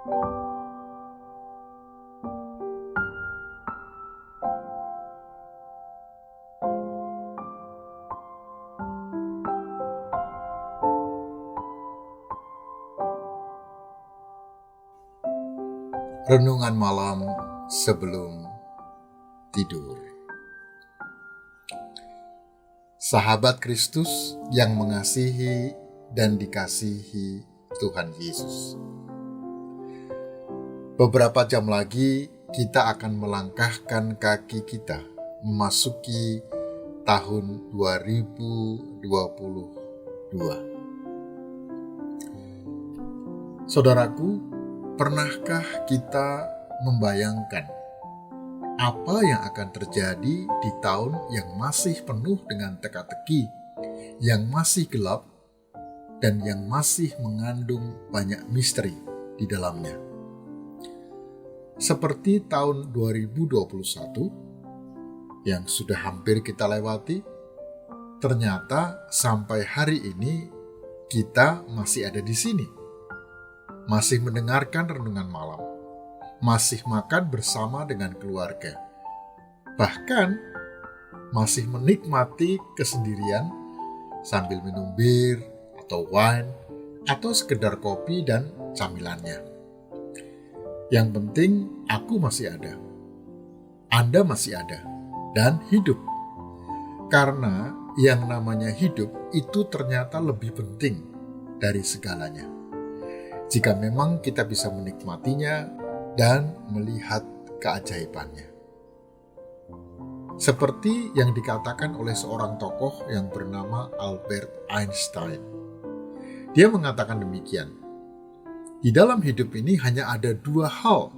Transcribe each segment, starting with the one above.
Renungan malam sebelum tidur. Sahabat Kristus yang mengasihi dan dikasihi Tuhan Yesus. Beberapa jam lagi kita akan melangkahkan kaki kita memasuki tahun 2022. Saudaraku, pernahkah kita membayangkan apa yang akan terjadi di tahun yang masih penuh dengan teka-teki, yang masih gelap, dan yang masih mengandung banyak misteri di dalamnya? Seperti tahun 2021 yang sudah hampir kita lewati, ternyata sampai hari ini kita masih ada di sini. Masih mendengarkan renungan malam, masih makan bersama dengan keluarga, bahkan masih menikmati kesendirian sambil minum bir atau wine atau sekedar kopi dan camilannya. Yang penting aku masih ada, Anda masih ada, dan hidup. Karena yang namanya hidup itu ternyata lebih penting dari segalanya, jika memang kita bisa menikmatinya dan melihat keajaibannya. Seperti yang dikatakan oleh seorang tokoh yang bernama Albert Einstein. Dia mengatakan demikian, di dalam hidup ini hanya ada dua hal,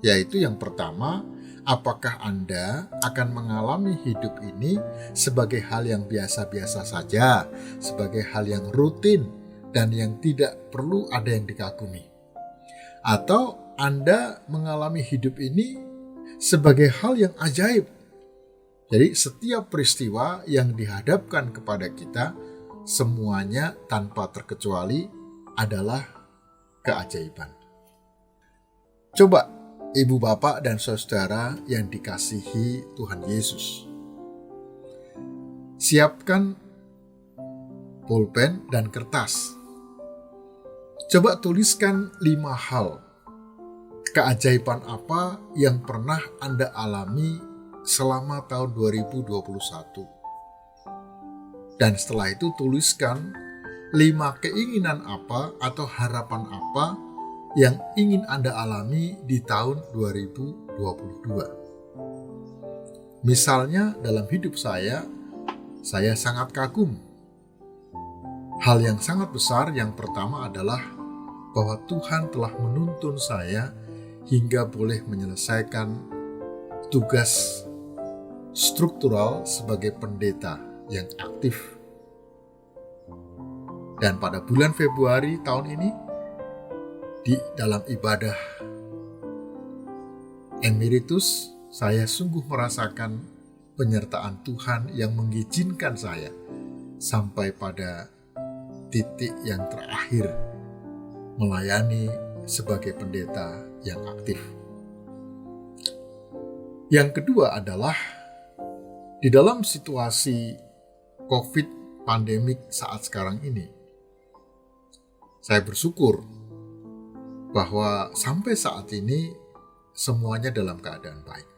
yaitu yang pertama, apakah Anda akan mengalami hidup ini sebagai hal yang biasa-biasa saja, sebagai hal yang rutin, dan yang tidak perlu ada yang dikagumi. Atau Anda mengalami hidup ini sebagai hal yang ajaib. Jadi setiap peristiwa yang dihadapkan kepada kita, semuanya tanpa terkecuali adalah keajaiban. Coba ibu bapak dan saudara yang dikasihi Tuhan Yesus, siapkan pulpen dan kertas. Coba tuliskan 5 hal, keajaiban apa yang pernah Anda alami selama tahun 2021. Dan setelah itu tuliskan 5 keinginan apa atau harapan apa yang ingin Anda alami di tahun 2022. Misalnya dalam hidup saya sangat kagum. Hal yang sangat besar yang pertama adalah bahwa Tuhan telah menuntun saya hingga boleh menyelesaikan tugas struktural sebagai pendeta yang aktif. Dan pada bulan Februari tahun ini, di dalam ibadah Emeritus, saya sungguh merasakan penyertaan Tuhan yang mengizinkan saya sampai pada titik yang terakhir melayani sebagai pendeta yang aktif. Yang kedua adalah di dalam situasi COVID pandemik saat sekarang ini, saya bersyukur bahwa sampai saat ini semuanya dalam keadaan baik.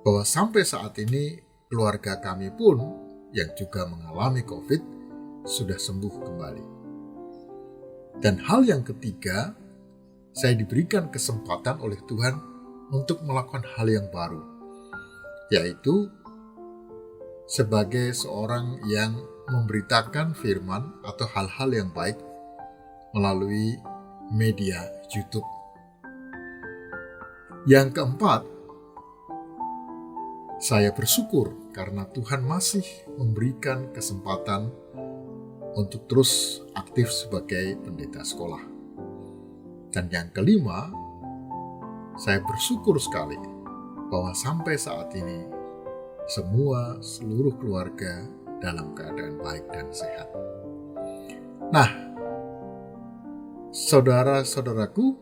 Bahwa sampai saat ini keluarga kami pun yang juga mengalami COVID sudah sembuh kembali. Dan hal yang ketiga, saya diberikan kesempatan oleh Tuhan untuk melakukan hal yang baru, yaitu sebagai seorang yang memberitakan firman atau hal-hal yang baik melalui media YouTube. Yang keempat, saya bersyukur karena Tuhan masih memberikan kesempatan untuk terus aktif sebagai pendeta sekolah. Dan yang kelima, saya bersyukur sekali bahwa sampai saat ini seluruh keluarga dalam keadaan baik dan sehat. Nah, Saudara-saudaraku,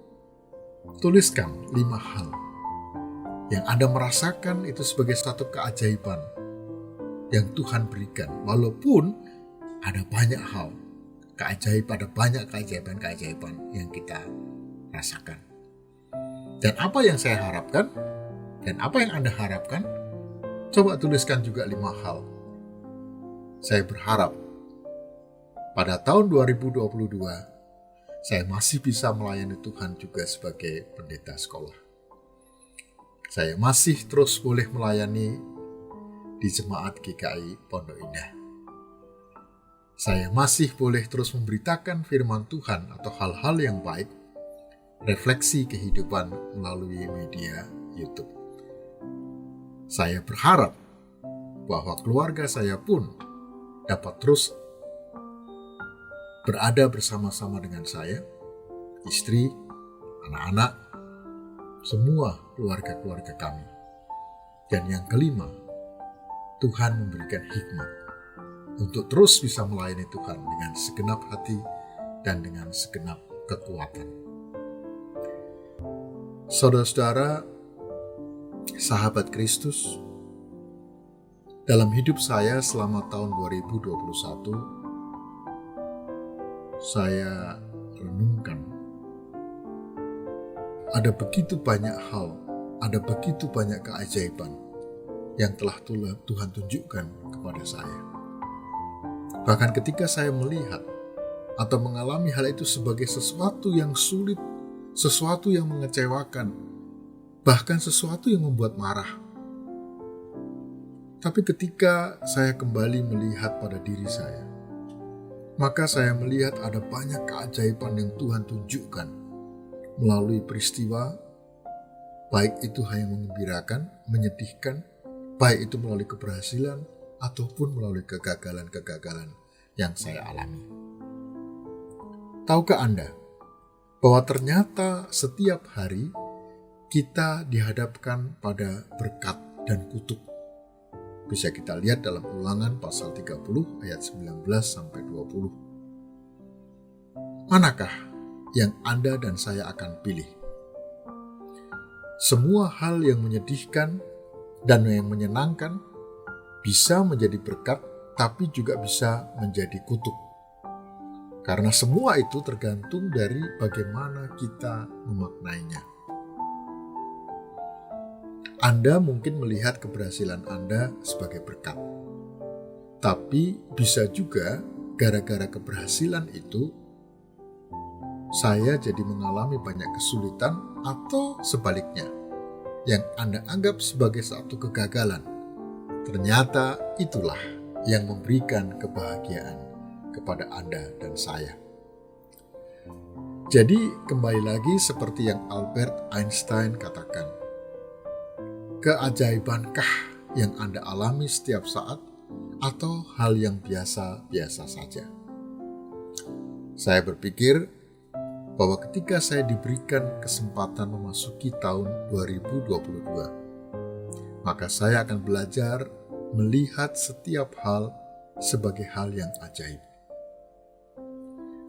tuliskan 5 hal yang Anda merasakan itu sebagai satu keajaiban yang Tuhan berikan. Walaupun ada banyak hal, ada banyak keajaiban-keajaiban yang kita rasakan. Dan apa yang saya harapkan, dan apa yang Anda harapkan, coba tuliskan juga 5 hal. Saya berharap pada tahun 2022, saya masih bisa melayani Tuhan juga sebagai pendeta sekolah. Saya masih terus boleh melayani di jemaat GKI Pondok Indah. Saya masih boleh terus memberitakan firman Tuhan atau hal-hal yang baik, refleksi kehidupan melalui media YouTube. Saya berharap bahwa keluarga saya pun dapat terus berada bersama-sama dengan saya, istri, anak-anak, semua keluarga-keluarga kami. Dan yang kelima, Tuhan memberikan hikmat untuk terus bisa melayani Tuhan dengan segenap hati dan dengan segenap kekuatan. Saudara-saudara, sahabat Kristus, dalam hidup saya selama tahun 2021, saya renungkan ada begitu banyak hal, ada begitu banyak keajaiban yang telah Tuhan tunjukkan kepada saya. Bahkan ketika saya melihat atau mengalami hal itu sebagai sesuatu yang sulit, sesuatu yang mengecewakan, bahkan sesuatu yang membuat marah. Tapi ketika saya kembali melihat pada diri saya, maka saya melihat ada banyak keajaiban yang Tuhan tunjukkan melalui peristiwa, baik itu hanya mengembirakan, menyedihkan, baik itu melalui keberhasilan, ataupun melalui kegagalan-kegagalan yang saya alami. Tahukah Anda bahwa ternyata setiap hari kita dihadapkan pada berkat dan kutuk? Bisa kita lihat dalam Ulangan pasal 30 ayat 19-20. Manakah yang Anda dan saya akan pilih? Semua hal yang menyedihkan dan yang menyenangkan bisa menjadi berkat, tapi juga bisa menjadi kutuk. Karena semua itu tergantung dari bagaimana kita memaknainya. Anda mungkin melihat keberhasilan Anda sebagai berkat. Tapi bisa juga gara-gara keberhasilan itu, saya jadi mengalami banyak kesulitan atau sebaliknya, yang Anda anggap sebagai satu kegagalan. Ternyata itulah yang memberikan kebahagiaan kepada Anda dan saya. Jadi kembali lagi seperti yang Albert Einstein katakan, keajaibankah yang Anda alami setiap saat atau hal yang biasa-biasa saja? Saya berpikir bahwa ketika saya diberikan kesempatan memasuki tahun 2022, maka saya akan belajar melihat setiap hal sebagai hal yang ajaib.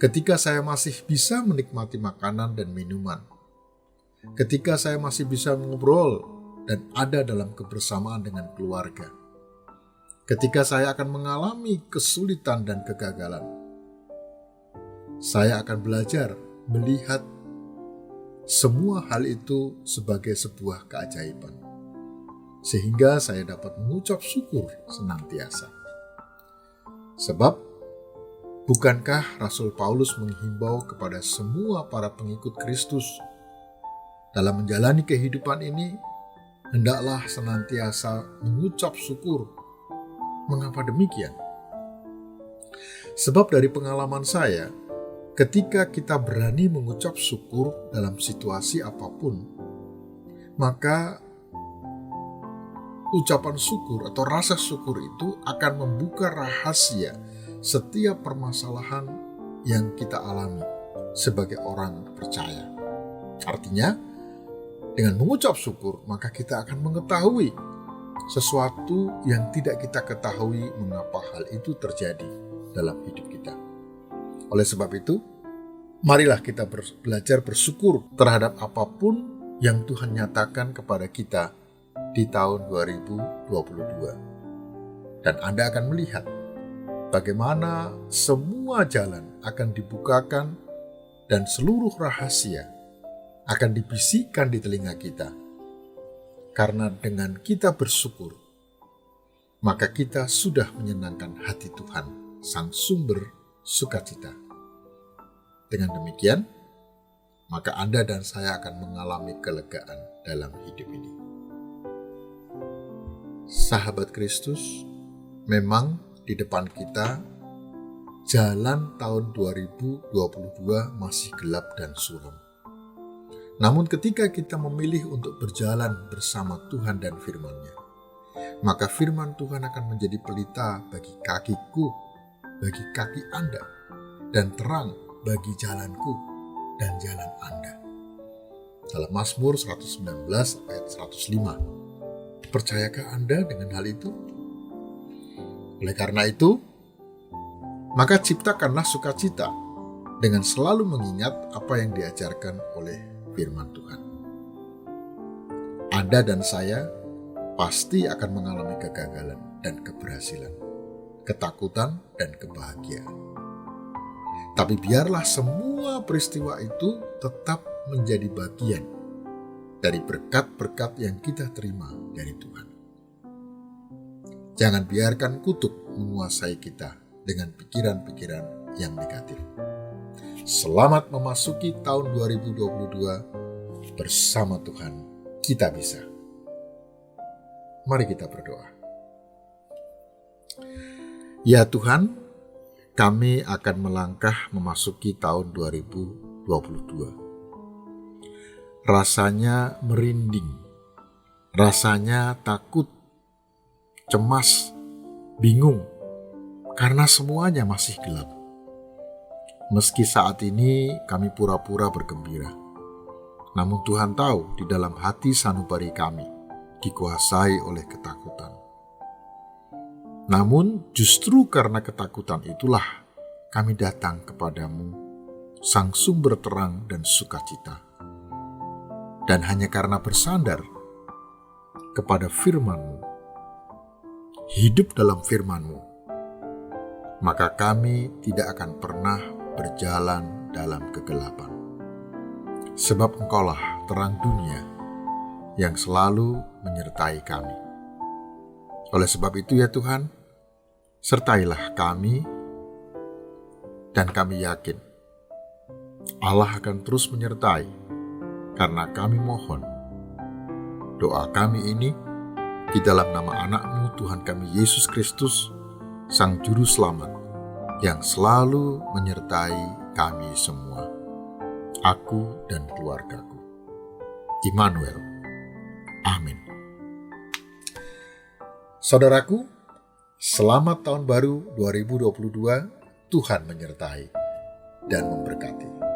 Ketika saya masih bisa menikmati makanan dan minuman, ketika saya masih bisa mengobrol dan ada dalam kebersamaan dengan keluarga, ketika saya akan mengalami kesulitan dan kegagalan, saya akan belajar melihat semua hal itu sebagai sebuah keajaiban, sehingga saya dapat mengucap syukur senantiasa. Sebab, bukankah Rasul Paulus menghimbau kepada semua para pengikut Kristus dalam menjalani kehidupan ini, hendaklah senantiasa mengucap syukur. Mengapa demikian? Sebab dari pengalaman saya, ketika kita berani mengucap syukur dalam situasi apapun, maka ucapan syukur atau rasa syukur itu akan membuka rahasia setiap permasalahan yang kita alami sebagai orang percaya. Artinya, dengan mengucap syukur, maka kita akan mengetahui sesuatu yang tidak kita ketahui mengapa hal itu terjadi dalam hidup kita. Oleh sebab itu, Marilah kita belajar bersyukur terhadap apapun yang Tuhan nyatakan kepada kita di tahun 2022. Dan Anda akan melihat bagaimana semua jalan akan dibukakan dan seluruh rahasia akan dibisikkan di telinga kita. Karena dengan kita bersyukur, maka kita sudah menyenangkan hati Tuhan, Sang Sumber sukacita. Dengan demikian, maka Anda dan saya akan mengalami kelegaan dalam hidup ini. Sahabat Kristus, memang di depan kita jalan tahun 2022 masih gelap dan suram. Namun ketika kita memilih untuk berjalan bersama Tuhan dan firman-Nya, maka firman Tuhan akan menjadi pelita bagi kakiku, bagi kaki Anda, dan terang bagi jalanku dan jalan Anda. Dalam Mazmur 119 ayat 105. Percayakah Anda dengan hal itu? Oleh karena itu, maka ciptakanlah sukacita dengan selalu mengingat apa yang diajarkan oleh firman Tuhan. Anda dan saya pasti akan mengalami kegagalan dan keberhasilan, ketakutan dan kebahagiaan. Tapi biarlah semua peristiwa itu tetap menjadi bagian dari berkat-berkat yang kita terima dari Tuhan. Jangan biarkan kutuk menguasai kita dengan pikiran-pikiran yang negatif. Selamat memasuki tahun 2022 bersama Tuhan, kita bisa. Mari kita berdoa. Ya Tuhan, kami akan melangkah memasuki tahun 2022. Rasanya merinding, rasanya takut, cemas, bingung, karena semuanya masih gelap. Meski saat ini kami pura-pura bergembira, namun Tuhan tahu di dalam hati sanubari kami dikuasai oleh ketakutan. Namun justru karena ketakutan itulah kami datang kepadamu, Sang Sumber terang dan sukacita. Dan hanya karena bersandar kepada firman-Mu, hidup dalam firman-Mu, maka kami tidak akan pernah berjalan dalam kegelapan. Sebab Engkaulah terang dunia yang selalu menyertai kami. Oleh sebab itu ya Tuhan, sertailah kami, dan kami yakin Allah akan terus menyertai, karena kami mohon doa kami ini di dalam nama anak-Mu Tuhan kami Yesus Kristus, Sang Juru Selamat, yang selalu menyertai kami semua, aku dan keluargaku. Immanuel. Amin. Saudaraku, selamat tahun baru 2022, Tuhan menyertai dan memberkati.